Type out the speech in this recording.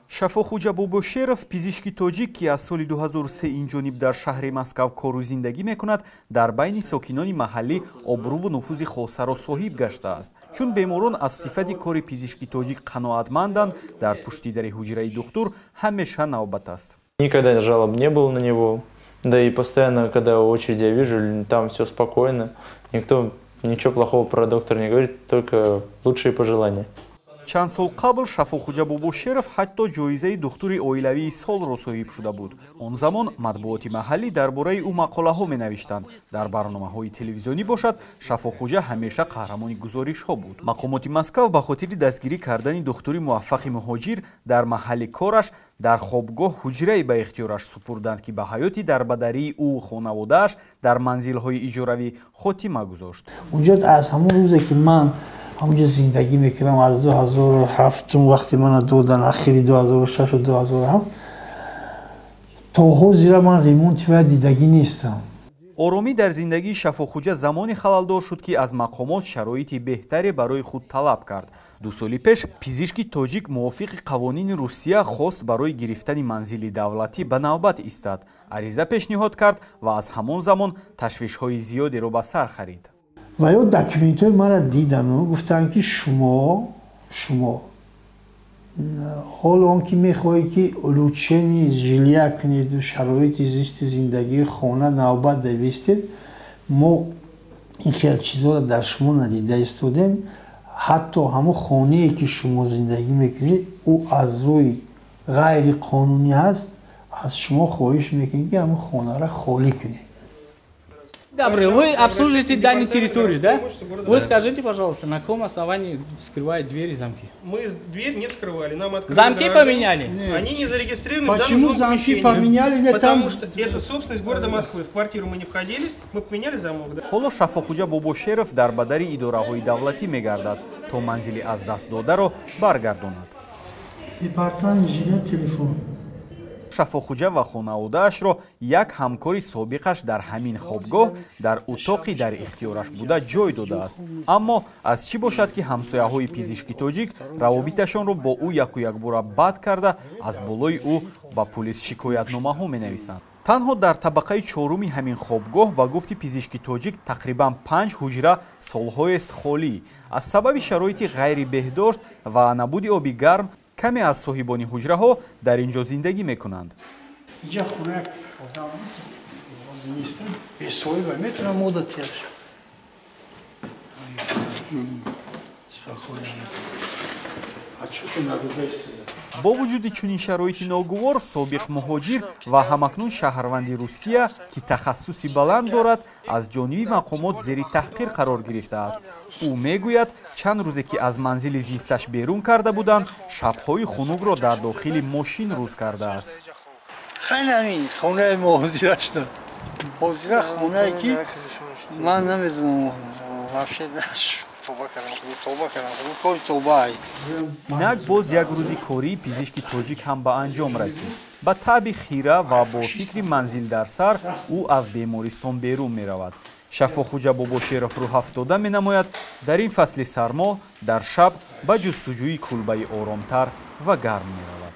Шафохуҷа Бобошеров, пизишки тоҷик, ки аз соли 2003 инҷониб дар шаҳри Москав кору зиндагӣ мекунад, дар байни сокинони маҳаллӣ обрӯву нуфузи хосаро соҳиб гаштааст. Чун беморон аз сифати кори пизишки тоҷик қаноатманданд, дар пушти дари ҳуҷраи духтур ҳамеша навбат аст. Никогда жалоб не было на него, да и постоянно, когда очередь я вижу, там все спокойно, никто ничего плохого про доктора не говорит, только лучшие пожелания. Чанд сол қабл Шафохуҷа Бобошеров ҳатто ҷоизаи духтури оилавии солро соҳиб шуда буд. Он замон матбуоти маҳаллӣ дар бораи ӯ мақолаҳо менавиштанд. Дар барномаҳои телевизионӣ бошад, Шафохуҷа ҳамеша қаҳрамони гузоришҳо буд. Мақомоти Москав ба хотири дастгирӣ кардани духтури муваффақи муҳоҷир дар маҳалли кораш дар хобгоҳ ҳуҷрае ба ихтиёраш супурданд, ки ба ҳаёти дарбадарии ӯ хонаводааш дар манзилҳои иҷоравӣ хотима гузошт. Унҷо аз ҳамон рӯзе ки ман ҳамунҷо зиндагӣ мекунам, аз 2007 вақти мана додан, ахири 2006 2007 то ҳозира ман ремонти ва дидагӣ нестам. оромӣ дар зиндагии Шафохуҷа замоне халалдор шуд, ки аз мақомот шароити беҳтаре барои худ талаб кард. 2 соли пеш пизишки тоҷик мувофиқи қавонини Русия хост барои гирифтани манзили давлатӣ ба навбат истад. Ариза пешниҳод кард ва аз ҳамон замон ташвишҳои зиёдеро ба сар харид. ва ё документҳои мара дидану гуфтанд ки шумо ҳоло он ки мехоҳед ки улучшени жилия кунеду шароити зисти зиндагии хона навбат давистед, мо ин хел чизоро дар шумо надида истодем. ҳатто ҳамон хонае ки шумо зиндагӣ мекунед ӯ аз рӯи ғайриқонунӣ ҳаст. аз шумо хоҳиш мекунем ки ҳамон хонаро холӣ кунед. Добрый, вы обслуживаете данную территорию, да? Вы скажите, пожалуйста, на каком основании вскрывают двери и замки? Мы дверь не вскрывали, нам открыли. Замки поменяли? Нет. Они не зарегистрированы. Почему замки поменяли? Потому что это собственность города Москвы. В квартиру мы не входили, мы поменяли замок. Да? ҳоло Шафохуҷа Бобошеров дар бадари идораҳои давлатӣ мегардад, то манзили аз даст додаро баргардонад. Департамент жилия телефон. Шафохуҷа ва хонаводаашро як ҳамкори собиқаш дар ҳамин хобгоҳ дар утоқи дар ихтиёраш буда ҷой додааст. Аммо аз чӣ бошад, ки ҳамсояҳои пизишки тоҷик равобиташонро бо ӯ яку якбора бад карда, аз болои ӯ ба пулис шикоятномаҳо менависанд. танҳо дар табақаи чоруми ҳамин хобгоҳ ба гуфти пизишки тоҷик тақрибан 5 ҳуҷра солҳоест холӣ. Аз сабаби шароити ғайрибеҳдошт ва набуди оби гарм каме аз соҳибони ҳуҷраҳо дар ин ҷо зиндагӣ мекунанд. Инҷа хунак одам нестам, бесоҳиба метунам одат кардам. Спокойно. А чӯ то надода истода? бо вуҷуди чунин шароити ногувор, собиқ муҳоҷир ва ҳамакнун шаҳрванди Русия, ки тахассуси баланд дорад, аз ҷониби мақомот зери таҳқир қарор гирифтааст. ӯ мегӯяд, чанд рӯзе ки аз манзили зисташ берун карда буданд, шабҳои хунукро дар дохили мошин рӯз кардааст. Хайна ҳамин хонаи мо ҳозира шуда. Ҳозира хонае ки ман намедонам вообще инак боз як рӯзи кории пизишки тоҷик ҳам ба анҷом расид. ба таъби хира ва бо фикри манзил дар сар ӯ аз бемористон берун меравад. Шафохуҷа Бобошеров рӯҳафтода менамояд, дар ин фасли сармо дар шаб ба ҷустуҷӯи кулбаи оромтар ва гарм меравад.